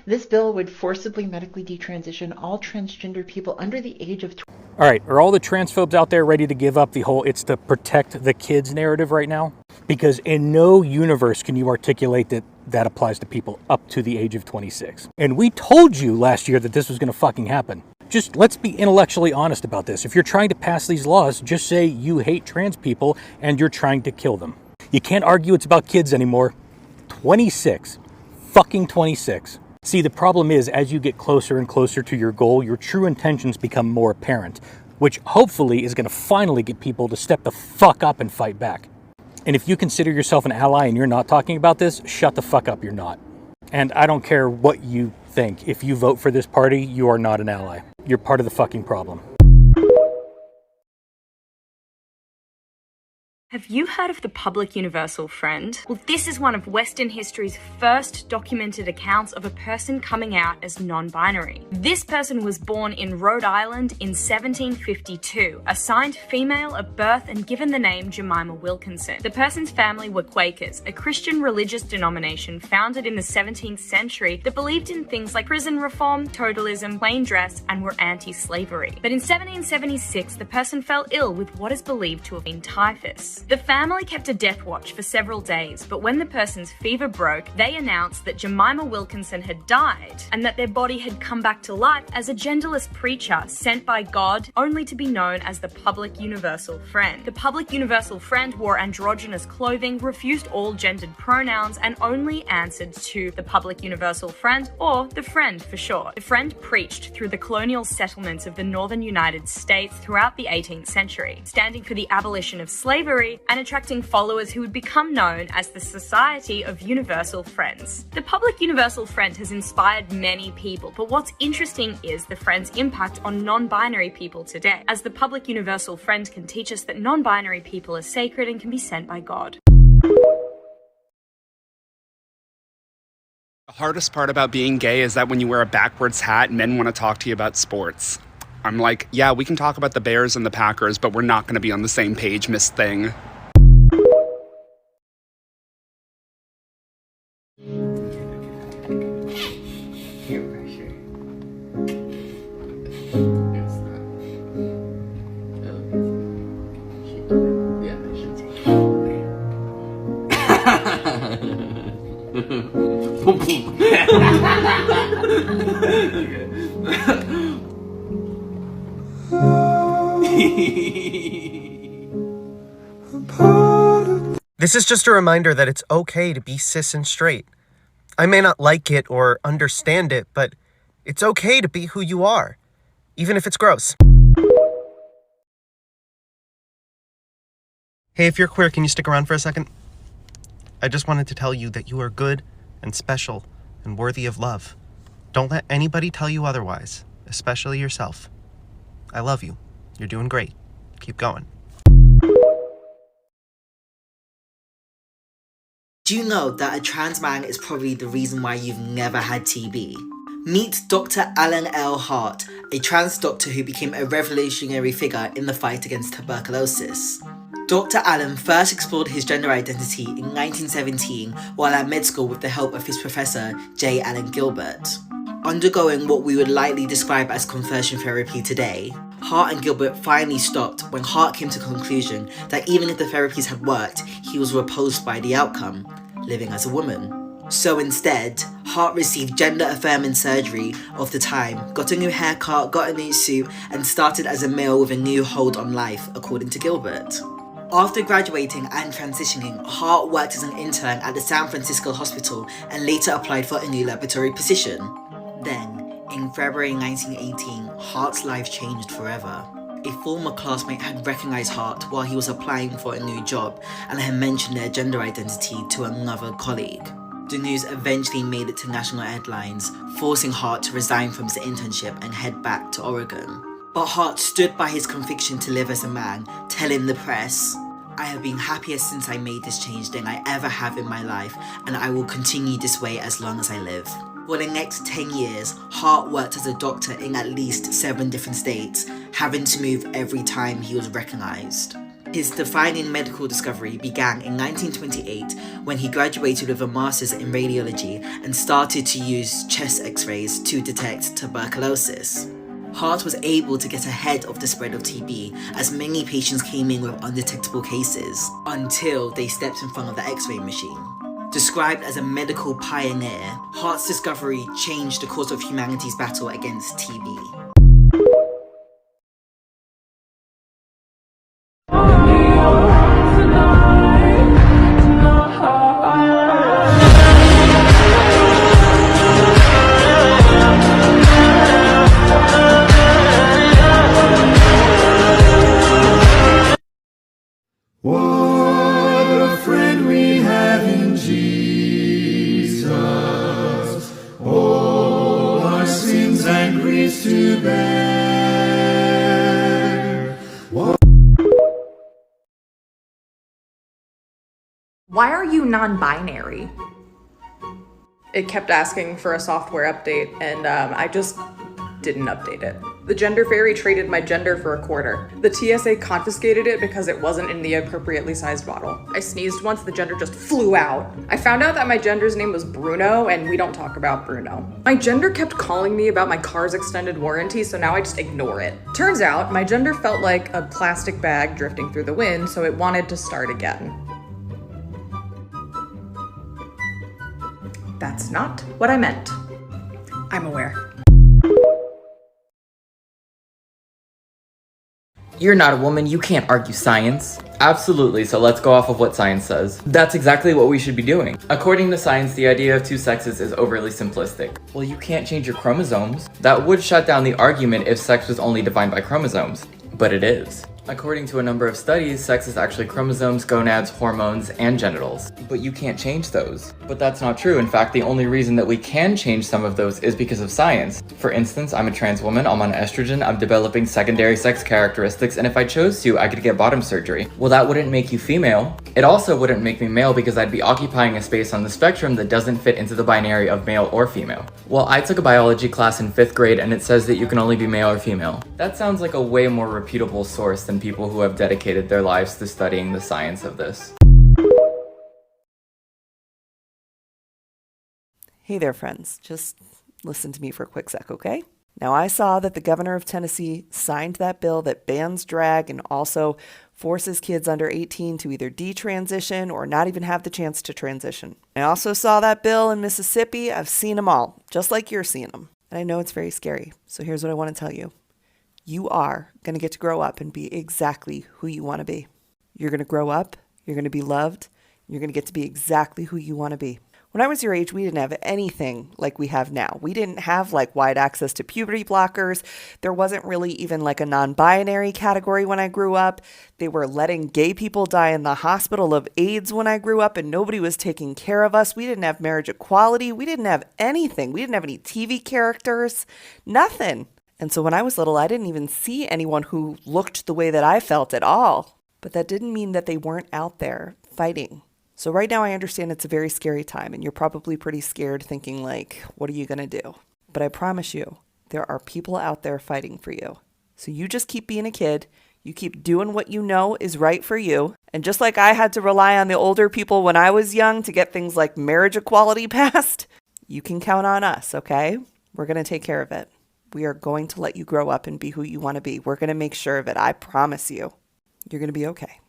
This bill would forcibly medically detransition all transgender people under the age of 20. All right, are all the transphobes out there ready to give up the whole it's to protect the kids narrative right now? Because in no universe can you articulate that that applies to people up to the age of 26. And we told you last year that this was going to fucking happen. Just let's be intellectually honest about this. If you're trying to pass these laws, just say you hate trans people and you're trying to kill them. You can't argue it's about kids anymore. 26. Fucking 26. See, the problem is, as you get closer and closer to your goal, your true intentions become more apparent, which hopefully is going to finally get people to step the fuck up and fight back. And if you consider yourself an ally and you're not talking about this, shut the fuck up, you're not. And I don't care what you think. If you vote for this party, you are not an ally. You're part of the fucking problem. Have you heard of the public universal friend? Well, this is one of Western history's first documented accounts of a person coming out as non-binary. This person was born in Rhode Island in 1752, assigned female at birth and given the name Jemima Wilkinson. The person's family were Quakers, a Christian religious denomination founded in the 17th century that believed in things like prison reform, totalism, plain dress, and were anti-slavery. But in 1776, the person fell ill with what is believed to have been typhus. The family kept a death watch for several days, but when the person's fever broke, they announced that Jemima Wilkinson had died and that their body had come back to life as a genderless preacher sent by God, only to be known as the public universal friend. The public universal friend wore androgynous clothing, refused all gendered pronouns, and only answered to the public universal friend, or the friend for short. The friend preached through the colonial settlements of the northern United States throughout the 18th century, standing for the abolition of slavery and attracting followers who would become known as the Society of Universal Friends. The public universal friend has inspired many people, but what's interesting is the friend's impact on non-binary people today, as the public universal friend can teach us that non-binary people are sacred and can be sent by God. The hardest part about being gay is that when you wear a backwards hat, men want to talk to you about sports. I'm like, yeah, we can talk about the Bears and the Packers, but we're not going to be on the same page, Miss Thing. This is just a reminder that it's okay to be cis and straight. I may not like it or understand it, but it's okay to be who you are, even if it's gross. Hey, if you're queer, can you stick around for a second? I just wanted to tell you that you are good and special and worthy of love. Don't let anybody tell you otherwise, especially yourself. I love you. You're doing great. Keep going. Do you know that a trans man is probably the reason why you've never had TB? Meet Dr. Alan L. Hart, a trans doctor who became a revolutionary figure in the fight against tuberculosis. Dr. Allen first explored his gender identity in 1917 while at med school with the help of his professor, J. Allen Gilbert. Undergoing what we would likely describe as conversion therapy today, Hart and Gilbert finally stopped when Hart came to the conclusion that even if the therapies had worked, he was repulsed by the outcome, living as a woman. So instead, Hart received gender-affirming surgery of the time, got a new haircut, got a new suit, and started as a male with a new hold on life, according to Gilbert. After graduating and transitioning, Hart worked as an intern at the San Francisco hospital and later applied for a new laboratory position. Then, in February 1918, Hart's life changed forever. A former classmate had recognized Hart while he was applying for a new job and had mentioned their gender identity to another colleague. The news eventually made it to national headlines, forcing Hart to resign from his internship and head back to Oregon. But Hart stood by his conviction to live as a man, telling the press, "I have been happier since I made this change than I ever have in my life, and I will continue this way as long as I live." For the next 10 years, Hart worked as a doctor in at least 7 different states, having to move every time he was recognized. His defining medical discovery began in 1928 when he graduated with a master's in radiology and started to use chest x-rays to detect tuberculosis. Hart was able to get ahead of the spread of TB as many patients came in with undetectable cases until they stepped in front of the x-ray machine. Described as a medical pioneer, Hart's discovery changed the course of humanity's battle against TB. Why are you non-binary? It kept asking for a software update, and I just didn't update it. The gender fairy traded my gender for a quarter. The TSA confiscated it because it wasn't in the appropriately sized bottle. I sneezed once, the gender just flew out. I found out that my gender's name was Bruno, and we don't talk about Bruno. My gender kept calling me about my car's extended warranty, so now I just ignore it. Turns out, my gender felt like a plastic bag drifting through the wind, so it wanted to start again. That's not what I meant. I'm aware. You're not a woman, you can't argue science. Absolutely, so let's go off of what science says. That's exactly what we should be doing. According to science, the idea of two sexes is overly simplistic. Well, you can't change your chromosomes. That would shut down the argument if sex was only defined by chromosomes. But it is. According to a number of studies, sex is actually chromosomes, gonads, hormones, and genitals. But you can't change those. But that's not true. In fact, the only reason that we can change some of those is because of science. For instance, I'm a trans woman, I'm on estrogen, I'm developing secondary sex characteristics, and if I chose to, I could get bottom surgery. Well, that wouldn't make you female. It also wouldn't make me male because I'd be occupying a space on the spectrum that doesn't fit into the binary of male or female. Well, I took a biology class in 5th grade and it says that you can only be male or female. That sounds like a way more reputable source than people who have dedicated their lives to studying the science of this. Hey there, friends. Just listen to me for a quick sec, okay? Now, I saw that the governor of Tennessee signed that bill that bans drag and also forces kids under 18 to either detransition or not even have the chance to transition. I also saw that bill in Mississippi. I've seen them all, just like you're seeing them. And I know it's very scary. So here's what I want to tell you. You are going to get to grow up and be exactly who you want to be. You're going to grow up, you're going to be loved, you're going to get to be exactly who you want to be. When I was your age, we didn't have anything like we have now. We didn't have like wide access to puberty blockers. There wasn't really even like a non-binary category when I grew up. They were letting gay people die in the hospital of AIDS when I grew up and nobody was taking care of us. We didn't have marriage equality. We didn't have anything. We didn't have any TV characters, nothing. And so when I was little, I didn't even see anyone who looked the way that I felt at all. But that didn't mean that they weren't out there fighting. So right now I understand it's a very scary time and you're probably pretty scared thinking like, what are you going to do? But I promise you, there are people out there fighting for you. So you just keep being a kid. You keep doing what you know is right for you. And just like I had to rely on the older people when I was young to get things like marriage equality passed, you can count on us, okay? We're going to take care of it. We are going to let you grow up and be who you want to be. We're going to make sure of it. I promise you. You're going to be okay.